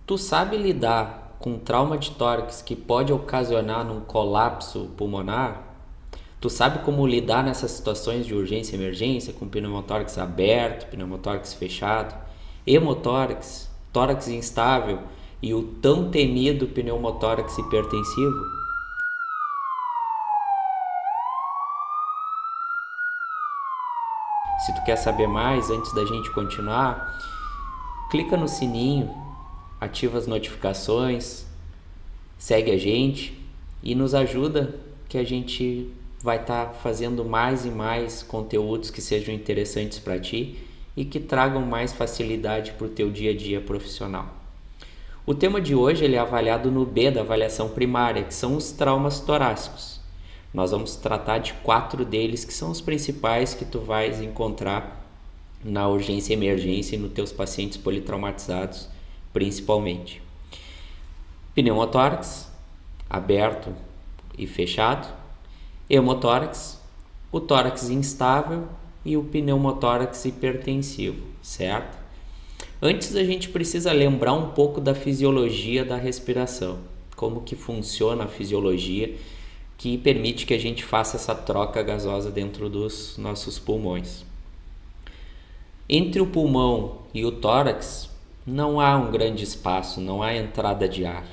Tu sabe lidar com trauma de tórax que pode ocasionar um colapso pulmonar? Tu sabe como lidar nessas situações de urgência e emergência, com pneumotórax aberto, pneumotórax fechado, hemotórax, tórax instável e o tão temido pneumotórax hipertensivo? Se tu quer saber mais, antes da gente continuar, clica no sininho, ativa as notificações, segue a gente e nos ajuda, que a gente vai estar fazendo mais e mais conteúdos que sejam interessantes para ti e que tragam mais facilidade para o teu dia a dia profissional. O tema de hoje ele é avaliado no B da avaliação primária, que são os traumas torácicos. Nós vamos tratar de 4 deles, que são os principais que tu vais encontrar na urgência e emergência e nos teus pacientes politraumatizados, principalmente. Pneumotórax, aberto e fechado, hemotórax, o tórax instável e o pneumotórax hipertensivo, certo? Antes a gente precisa lembrar um pouco da fisiologia da respiração, como que funciona a fisiologia que permite que a gente faça essa troca gasosa dentro dos nossos pulmões. Entre o pulmão e o tórax não há um grande espaço, não há entrada de ar.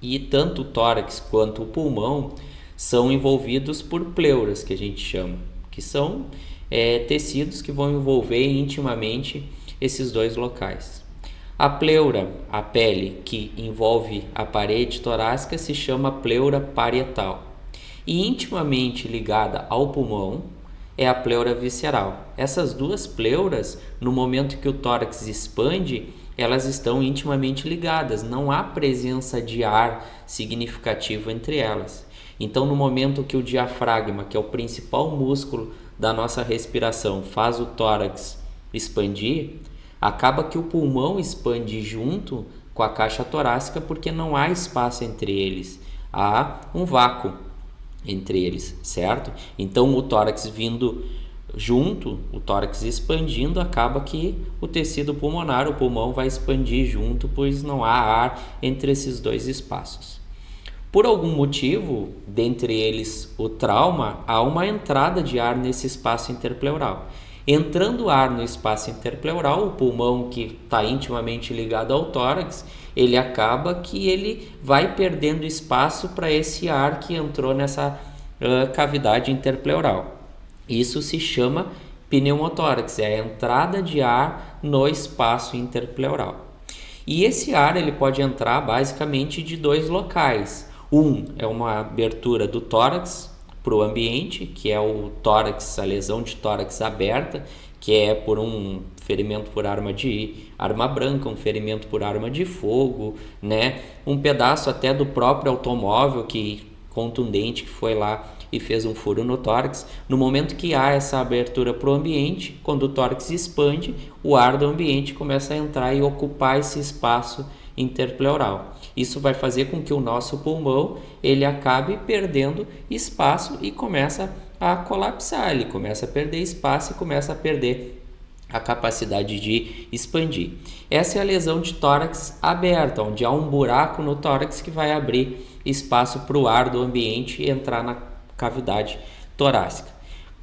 E tanto o tórax quanto o pulmão são envolvidos por pleuras, que a gente chama, que são tecidos que vão envolver intimamente esses dois locais. A pleura, a pele que envolve a parede torácica, se chama pleura parietal. E intimamente ligada ao pulmão é a pleura visceral. Essas duas pleuras, no momento que o tórax expande, elas estão intimamente ligadas, não há presença de ar significativo entre elas. Então, no momento que o diafragma, que é o principal músculo da nossa respiração, faz o tórax expandir, acaba que o pulmão expande junto com a caixa torácica porque não há espaço entre eles, há um vácuo entre eles, certo? Então o tórax vindo junto, o tórax expandindo, acaba que o tecido pulmonar, o pulmão, vai expandir junto, pois não há ar entre esses dois espaços. Por algum motivo, dentre eles o trauma, há uma entrada de ar nesse espaço interpleural. Entrando ar no espaço interpleural, o pulmão, que está intimamente ligado ao tórax, ele acaba que ele vai perdendo espaço para esse ar que entrou nessa cavidade interpleural. Isso se chama pneumotórax, é a entrada de ar no espaço interpleural. E esse ar ele pode entrar basicamente de 2 locais. Um é uma abertura do tórax para o ambiente, que é o tórax, a lesão de tórax aberta, que é por um ferimento por arma branca, um ferimento por arma de fogo, né? Um pedaço até do próprio automóvel contundente que foi lá e fez um furo no tórax. No momento que há essa abertura para o ambiente, quando o tórax expande, o ar do ambiente começa a entrar e ocupar esse espaço interpleural. Isso vai fazer com que o nosso pulmão ele acabe perdendo espaço e começa a colapsar, ele começa a perder espaço e começa a perder a capacidade de expandir. Essa é a lesão de tórax aberta, onde há um buraco no tórax que vai abrir espaço para o ar do ambiente entrar na cavidade torácica.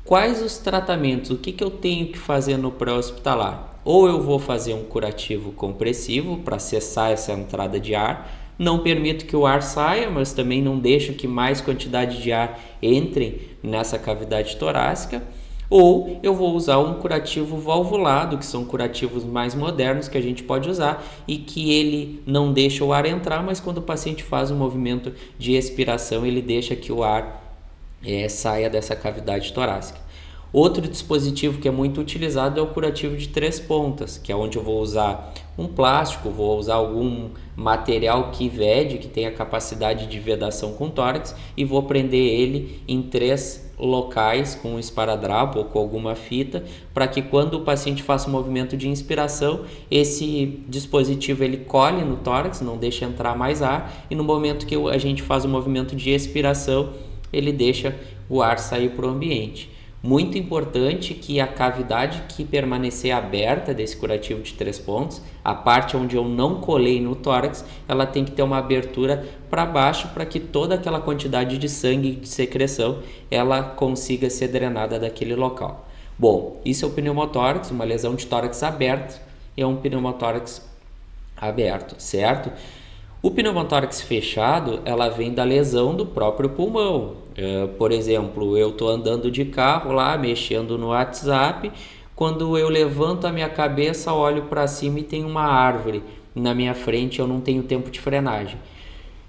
Quais os tratamentos? O que eu tenho que fazer no pré-hospitalar? Ou eu vou fazer um curativo compressivo para cessar essa entrada de ar, não permito que o ar saia, mas também não deixo que mais quantidade de ar entre nessa cavidade torácica, ou eu vou usar um curativo valvulado, que são curativos mais modernos que a gente pode usar e que ele não deixa o ar entrar, mas quando o paciente faz um movimento de expiração, ele deixa que o ar saia dessa cavidade torácica. Outro dispositivo que é muito utilizado é o curativo de 3 pontas, que é onde eu vou usar um plástico, vou usar algum material que vede, que tem a capacidade de vedação com tórax, e vou prender ele em 3 locais com um esparadrapo ou com alguma fita, para que quando o paciente faça um movimento de inspiração, esse dispositivo ele colhe no tórax, não deixa entrar mais ar, e no momento que a gente faz o movimento de expiração, ele deixa o ar sair para o ambiente. Muito importante que a cavidade que permanecer aberta desse curativo de 3 pontos, a parte onde eu não colei no tórax, ela tem que ter uma abertura para baixo para que toda aquela quantidade de sangue e de secreção ela consiga ser drenada daquele local. Bom, isso é o pneumotórax, uma lesão de tórax aberto é um pneumotórax aberto, certo? O pneumotórax fechado, ela vem da lesão do próprio pulmão. Por exemplo, eu estou andando de carro lá, mexendo no WhatsApp, quando eu levanto a minha cabeça, olho para cima e tem uma árvore na minha frente, eu não tenho tempo de frenagem.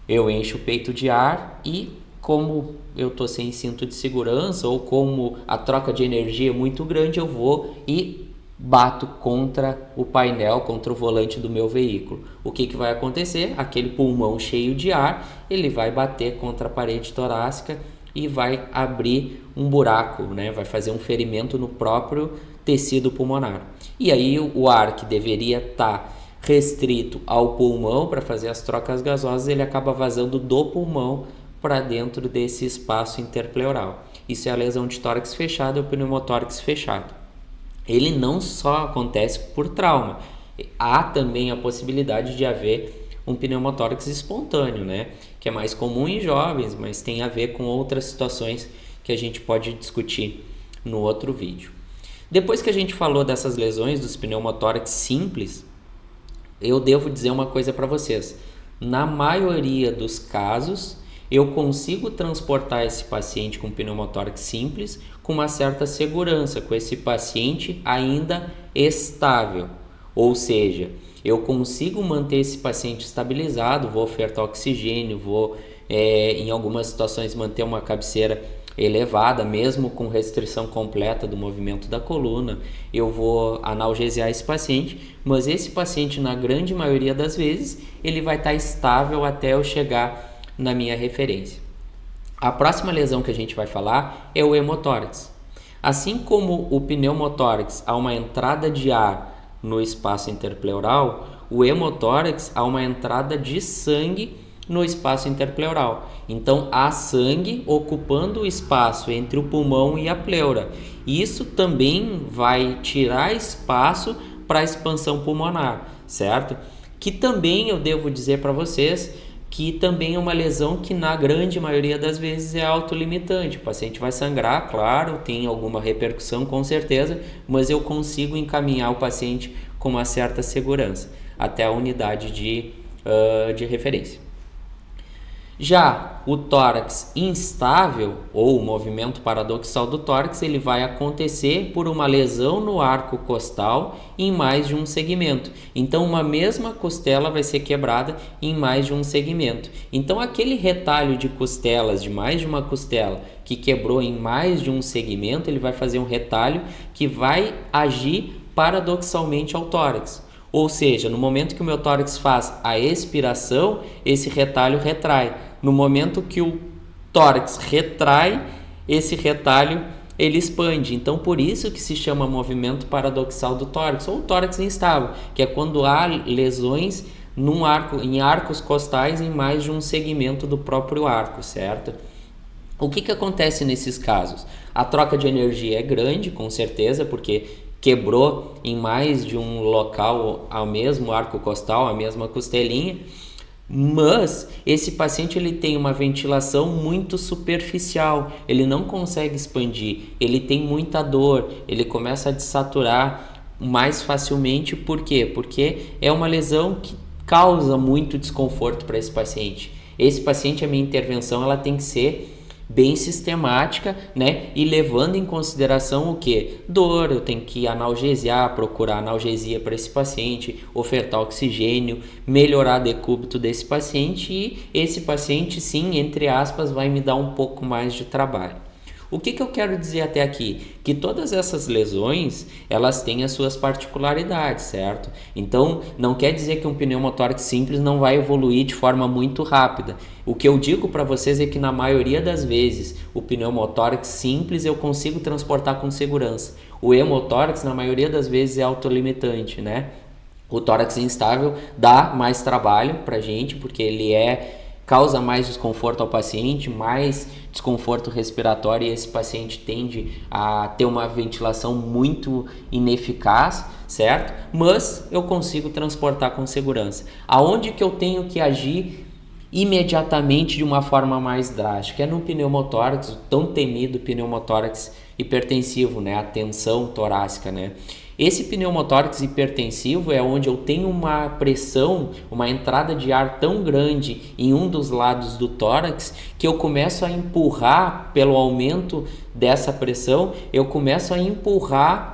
Eu encho o peito de ar e, como eu estou sem cinto de segurança ou como a troca de energia é muito grande, eu vou e bato contra o painel, contra o volante do meu veículo. O que vai acontecer? Aquele pulmão cheio de ar, ele vai bater contra a parede torácica e vai abrir um buraco, né? Vai fazer um ferimento no próprio tecido pulmonar. E aí o ar que deveria estar restrito ao pulmão para fazer as trocas gasosas, ele acaba vazando do pulmão para dentro desse espaço interpleural. Isso é a lesão de tórax fechado, é o pneumotórax fechado. Ele não só acontece por trauma, há também a possibilidade de haver um pneumotórax espontâneo, né? Que é mais comum em jovens, mas tem a ver com outras situações que a gente pode discutir no outro vídeo. Depois que a gente falou dessas lesões dos pneumotórax simples, eu devo dizer uma coisa para vocês. Na maioria dos casos, eu consigo transportar esse paciente com pneumotórax simples com uma certa segurança, com esse paciente ainda estável. Ou seja, eu consigo manter esse paciente estabilizado, vou ofertar oxigênio, vou em algumas situações manter uma cabeceira elevada, mesmo com restrição completa do movimento da coluna, eu vou analgesiar esse paciente, mas esse paciente, na grande maioria das vezes, ele vai estar estável até eu chegar na minha referência. A próxima lesão que a gente vai falar é o hemotórax. Assim como o pneumotórax há uma entrada de ar no espaço interpleural, o hemotórax há uma entrada de sangue no espaço interpleural. Então há sangue ocupando o espaço entre o pulmão e a pleura. Isso também vai tirar espaço para a expansão pulmonar, certo? Que também eu devo dizer para vocês que também é uma lesão que na grande maioria das vezes é autolimitante. O paciente vai sangrar, claro, tem alguma repercussão com certeza, mas eu consigo encaminhar o paciente com uma certa segurança até a unidade de referência. Já o tórax instável, ou o movimento paradoxal do tórax, ele vai acontecer por uma lesão no arco costal em mais de um segmento. Então, uma mesma costela vai ser quebrada em mais de um segmento. Então, aquele retalho de costelas, de mais de uma costela, que quebrou em mais de um segmento, ele vai fazer um retalho que vai agir paradoxalmente ao tórax. Ou seja, no momento que o meu tórax faz a expiração, esse retalho retrai. No momento que o tórax retrai, esse retalho ele expande. Então, por isso que se chama movimento paradoxal do tórax, ou tórax instável, que é quando há lesões em arcos costais em mais de um segmento do próprio arco, certo? O que acontece nesses casos? A troca de energia é grande, com certeza, porque quebrou em mais de um local ao mesmo arco costal, a mesma costelinha, mas esse paciente ele tem uma ventilação muito superficial, ele não consegue expandir, ele tem muita dor, ele começa a desaturar mais facilmente. Por quê? Porque é uma lesão que causa muito desconforto para esse paciente. Esse paciente, a minha intervenção ela tem que ser bem sistemática, né? E levando em consideração o que? Dor, eu tenho que analgesiar, procurar analgesia para esse paciente, ofertar oxigênio, melhorar o decúbito desse paciente, e esse paciente, sim, entre aspas, vai me dar um pouco mais de trabalho. O que eu quero dizer até aqui? Que todas essas lesões, elas têm as suas particularidades, certo? Então, não quer dizer que um pneumotórax simples não vai evoluir de forma muito rápida. O que eu digo para vocês é que na maioria das vezes, o pneumotórax simples eu consigo transportar com segurança. O hemotórax, na maioria das vezes, é autolimitante, né? O tórax instável dá mais trabalho para a gente, porque ele é causa mais desconforto ao paciente, mais desconforto respiratório, e esse paciente tende a ter uma ventilação muito ineficaz, certo? Mas eu consigo transportar com segurança. Aonde que eu tenho que agir imediatamente de uma forma mais drástica? É no pneumotórax, o tão temido pneumotórax hipertensivo, né? A tensão torácica, né? Esse pneumotórax hipertensivo é onde eu tenho uma pressão, uma entrada de ar tão grande em um dos lados do tórax que eu começo a empurrar, pelo aumento dessa pressão, eu começo a empurrar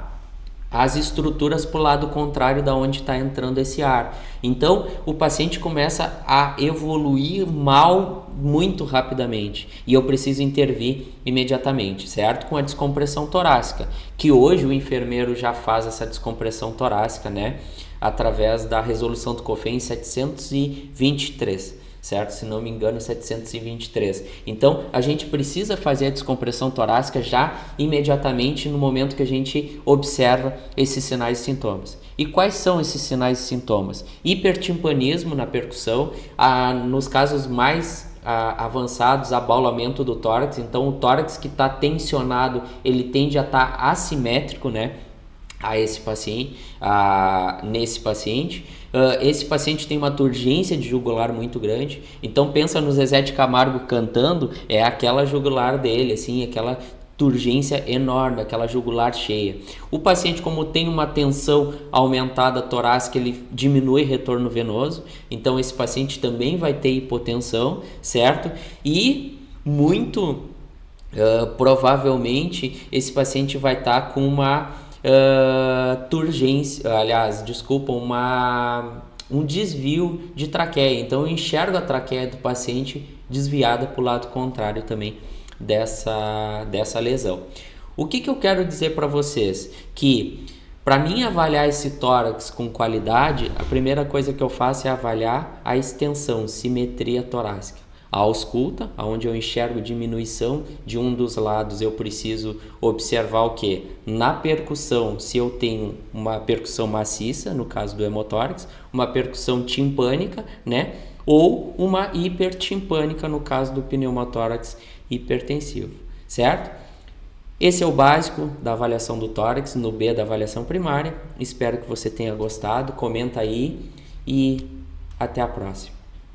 as estruturas para o lado contrário da onde está entrando esse ar. Então, o paciente começa a evoluir mal muito rapidamente e eu preciso intervir imediatamente, certo? Com a descompressão torácica, que hoje o enfermeiro já faz essa descompressão torácica, né? Através da resolução do COFEN 723. Certo? Se não me engano, 723. Então, a gente precisa fazer a descompressão torácica já imediatamente no momento que a gente observa esses sinais e sintomas. E quais são esses sinais e sintomas? Hipertimpanismo na percussão, nos casos mais avançados, abaulamento do tórax. Então, o tórax que está tensionado, ele tende a estar assimétrico, né? Nesse paciente. Esse paciente tem uma turgência de jugular muito grande, então pensa no Zezé de Camargo cantando, é aquela jugular dele, assim, aquela turgência enorme, aquela jugular cheia. O paciente, como tem uma tensão aumentada torácica, ele diminui retorno venoso, então esse paciente também vai ter hipotensão, certo? E muito provavelmente esse paciente vai estar com uma turgência, um desvio de traqueia. Então eu enxergo a traqueia do paciente desviada para o lado contrário também dessa lesão. O que eu quero dizer para vocês? Que para mim avaliar esse tórax com qualidade, a primeira coisa que eu faço é avaliar a extensão, simetria torácica. A ausculta, onde eu enxergo diminuição de um dos lados, eu preciso observar o que? Na percussão, se eu tenho uma percussão maciça, no caso do hemotórax, uma percussão timpânica, né? Ou uma hipertimpânica, no caso do pneumotórax hipertensivo, certo? Esse é o básico da avaliação do tórax, no B da avaliação primária. Espero que você tenha gostado, comenta aí e até a próxima.